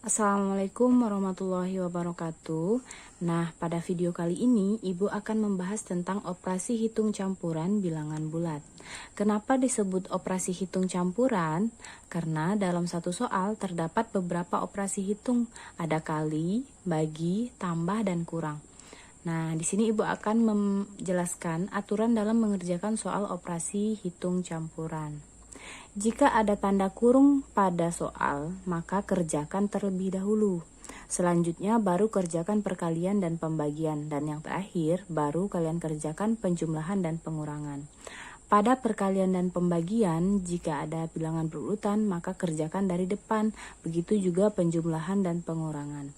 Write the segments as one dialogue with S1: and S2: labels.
S1: Assalamualaikum warahmatullahi wabarakatuh. Nah, pada video kali ini Ibu akan membahas tentang operasi hitung campuran bilangan bulat. Kenapa disebut operasi hitung campuran? Karena dalam satu soal terdapat beberapa operasi hitung, ada kali, bagi, tambah, dan kurang. Nah, di sini Ibu akan menjelaskan aturan dalam mengerjakan soal operasi hitung campuran. Jika ada tanda kurung pada soal, maka kerjakan terlebih dahulu. Selanjutnya baru kerjakan perkalian dan pembagian, dan yang terakhir baru kalian kerjakan penjumlahan dan pengurangan. Pada perkalian dan pembagian, jika ada bilangan berurutan, maka kerjakan dari depan. Begitu juga penjumlahan dan pengurangan.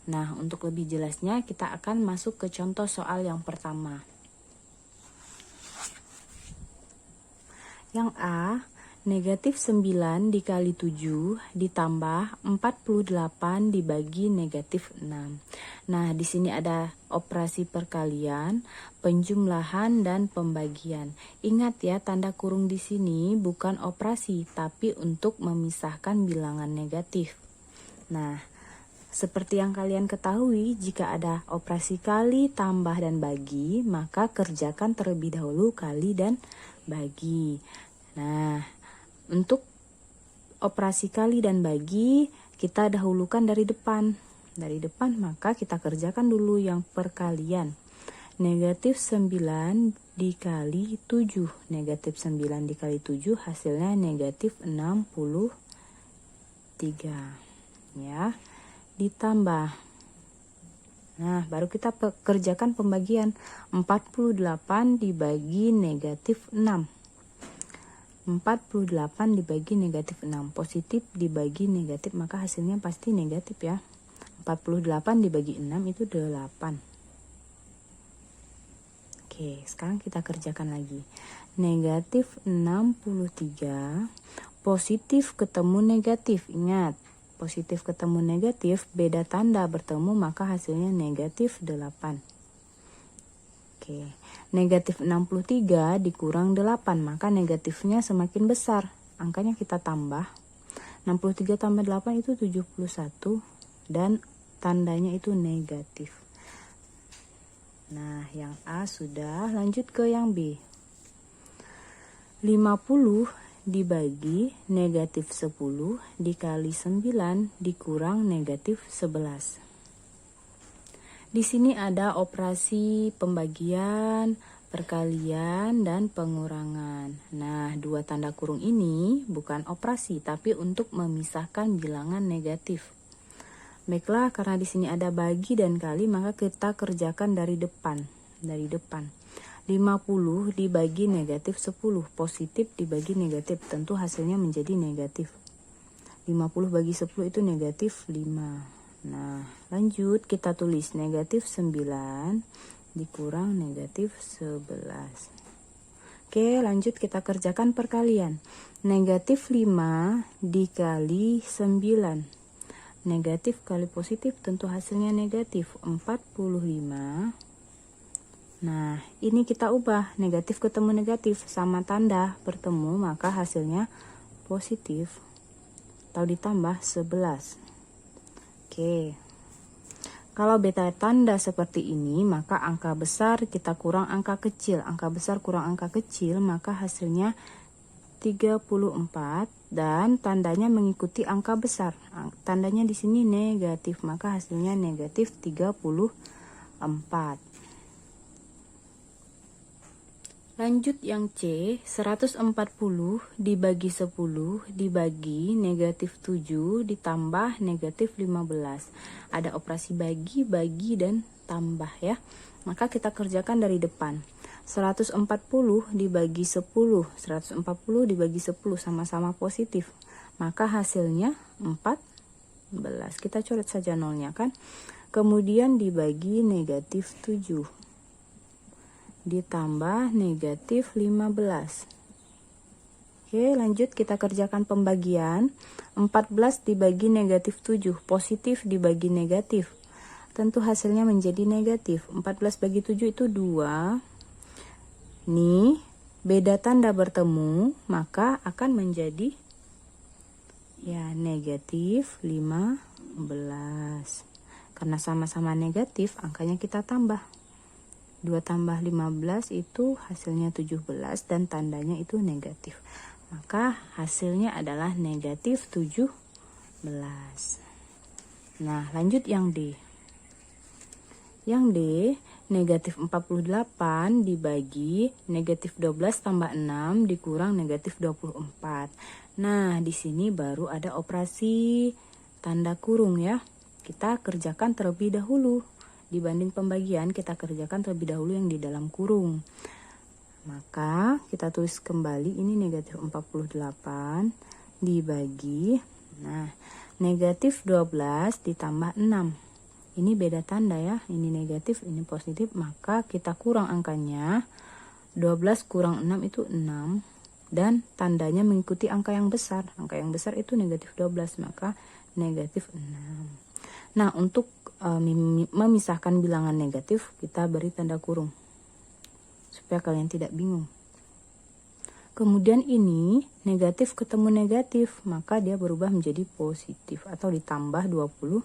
S1: Nah, untuk lebih jelasnya kita akan masuk ke contoh soal yang pertama. Yang A, negatif 9 dikali 7 ditambah 48 dibagi negatif 6. Nah, di sini ada operasi perkalian, penjumlahan, dan pembagian. Ingat ya, tanda kurung di sini bukan operasi, tapi untuk memisahkan bilangan negatif. Nah, seperti yang kalian ketahui, jika ada operasi kali, tambah, dan bagi, maka kerjakan terlebih dahulu kali dan bagi. Nah, untuk operasi kali dan bagi, kita dahulukan dari depan. Dari depan, maka kita kerjakan dulu yang perkalian. Negatif 9 dikali 7. Negatif 9 dikali 7 hasilnya negatif 63. Ya, ditambah. Nah, baru kita kerjakan pembagian. 48 dibagi negatif 6. 48 dibagi negatif 6, positif dibagi negatif, maka hasilnya pasti negatif ya. 48 dibagi 6 itu 8. Oke, sekarang kita kerjakan lagi. Negatif 63, positif ketemu negatif. Ingat, positif ketemu negatif, beda tanda bertemu, maka hasilnya negatif 8. Oke, negatif 63 dikurang 8, maka negatifnya semakin besar. Angkanya kita tambah. 63 tambah 8 itu 71, dan tandanya itu negatif. Nah, yang A sudah, lanjut ke yang B. 50 dibagi negatif 10 dikali 9 dikurang negatif 11. Di sini ada operasi pembagian, perkalian, dan pengurangan. Nah, dua tanda kurung ini bukan operasi, tapi untuk memisahkan bilangan negatif. Baiklah, karena di sini ada bagi dan kali, maka kita kerjakan dari depan. Dari depan. 50 dibagi negatif 10, positif dibagi negatif, tentu hasilnya menjadi negatif. 50 bagi 10 itu negatif 5. Nah, lanjut kita tulis negatif 9 dikurang negatif 11. Oke, lanjut kita kerjakan perkalian. Negatif 5 dikali 9. Negatif kali positif tentu hasilnya negatif 45. Nah, ini kita ubah. Negatif ketemu negatif sama tanda bertemu, maka hasilnya positif. Atau ditambah 11. Oke, kalau beta tanda seperti ini, maka angka besar kita kurang angka kecil. Angka besar kurang angka kecil, maka hasilnya 34, dan tandanya mengikuti angka besar. Tandanya di sini negatif, maka hasilnya negatif 34. Lanjut yang C, 140 dibagi 10 dibagi negatif 7 ditambah negatif 15. Ada operasi bagi, dan tambah ya. Maka kita kerjakan dari depan. 140 dibagi 10, 140 dibagi 10 sama-sama positif. Maka hasilnya 14. Kita coret saja nolnya kan. Kemudian dibagi negatif 7. Ditambah negatif 15. Oke, lanjut kita kerjakan pembagian. 14 dibagi negatif 7, positif dibagi negatif, tentu hasilnya menjadi negatif. 14 bagi 7 itu 2. Nih, beda tanda bertemu, maka akan menjadi ya negatif 15. Karena sama-sama negatif, angkanya kita tambah. 2 tambah 15 itu hasilnya 17 dan tandanya itu negatif. Maka hasilnya adalah negatif 17. Nah, lanjut yang D. Yang D, negatif 48 dibagi negatif 12 tambah 6 dikurang negatif 24. Nah, di sini baru ada operasi tanda kurung ya. Kita kerjakan terlebih dahulu. Dibanding pembagian, kita kerjakan terlebih dahulu yang di dalam kurung. Maka kita tulis kembali ini negatif 48 dibagi, nah, negatif 12 ditambah 6. Ini beda tanda ya, ini negatif, ini positif, maka kita kurang angkanya. 12 kurang 6 itu 6. Dan tandanya mengikuti angka yang besar. Angka yang besar itu negatif 12, maka negatif 6. Nah, untuk memisahkan bilangan negatif, kita beri tanda kurung supaya kalian tidak bingung. Kemudian ini negatif ketemu negatif, maka dia berubah menjadi positif atau ditambah 24.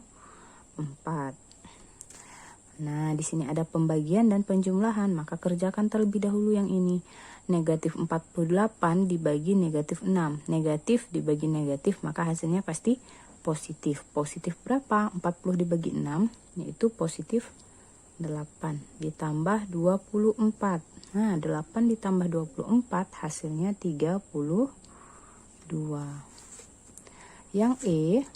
S1: Nah, di sini ada pembagian dan penjumlahan, maka kerjakan terlebih dahulu yang ini. Negatif 48 dibagi negatif 6. Negatif dibagi negatif, maka hasilnya pasti positif. Positif berapa? 40 dibagi 6, yaitu positif 8 ditambah 24. Nah, 8 ditambah 24 hasilnya 32. Yang E,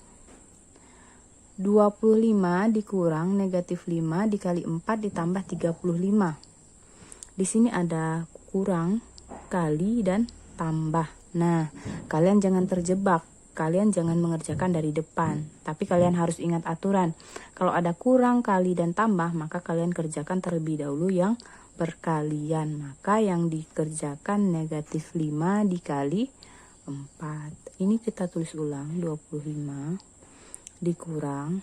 S1: 25 dikurang negatif 5 dikali 4 ditambah 35. Di sini ada kurang, kali, dan tambah. Nah, kalian jangan terjebak. Kalian jangan mengerjakan dari depan, tapi kalian harus ingat aturan. Kalau ada kurang, kali, dan tambah, maka kalian kerjakan terlebih dahulu yang perkalian. Maka yang dikerjakan negatif 5 dikali 4. Ini kita tulis ulang, 25 dikurang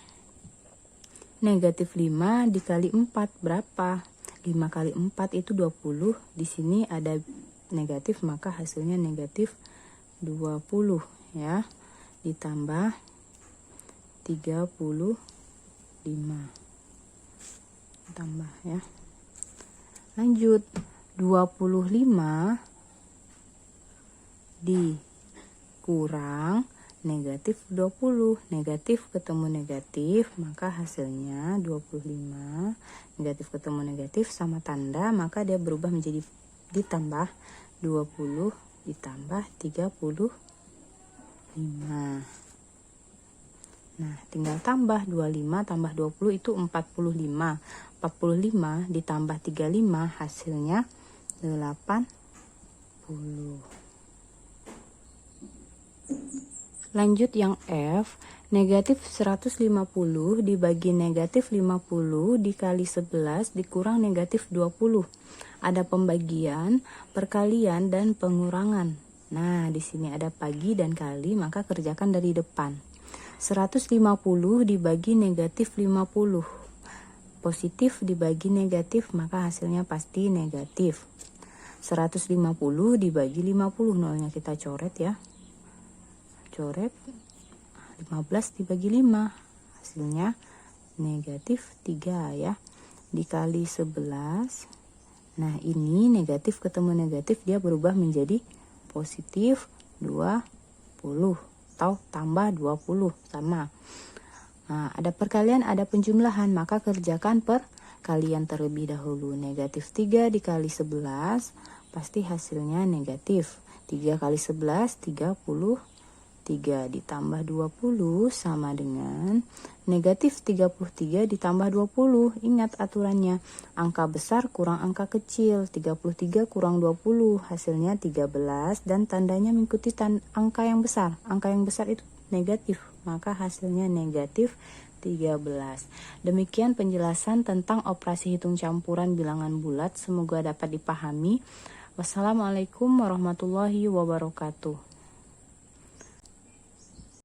S1: negatif 5 dikali 4 berapa? 5 kali 4 itu 20. Di sini ada negatif, maka hasilnya negatif 20 ya. Ditambah 35. Tambah ya. Lanjut, 25 dikurang negatif 20. Negatif ketemu negatif, maka hasilnya 25. Negatif ketemu negatif sama tanda, maka dia berubah menjadi ditambah 20 ditambah 35. Nah, tinggal tambah 25 tambah 20 itu 45. 45 ditambah 35 hasilnya 80. Lanjut yang F, negatif 150 dibagi negatif 50 dikali 11 dikurang negatif 20. Ada pembagian, perkalian, dan pengurangan. Nah, di sini ada pagi dan kali, maka kerjakan dari depan. 150 dibagi negatif 50. Positif dibagi negatif, maka hasilnya pasti negatif. 150 dibagi 50, nolnya kita coret ya. Coret 15 dibagi 5, hasilnya negatif 3 ya. Dikali 11. Nah, ini negatif ketemu negatif, dia berubah menjadi positif 20 atau tambah 20 sama. Nah, ada perkalian, ada penjumlahan, maka kerjakan perkalian terlebih dahulu. Negatif 3 dikali 11 pasti hasilnya negatif. 3 kali 11 33 ditambah 20 sama dengan negatif 33 ditambah 20. Ingat aturannya, angka besar kurang angka kecil. 33 kurang 20 hasilnya 13 dan tandanya mengikuti angka yang besar. Angka yang besar itu negatif, maka hasilnya negatif 13. Demikian penjelasan tentang operasi hitung campuran bilangan bulat, semoga dapat dipahami. Wassalamualaikum warahmatullahi wabarakatuh.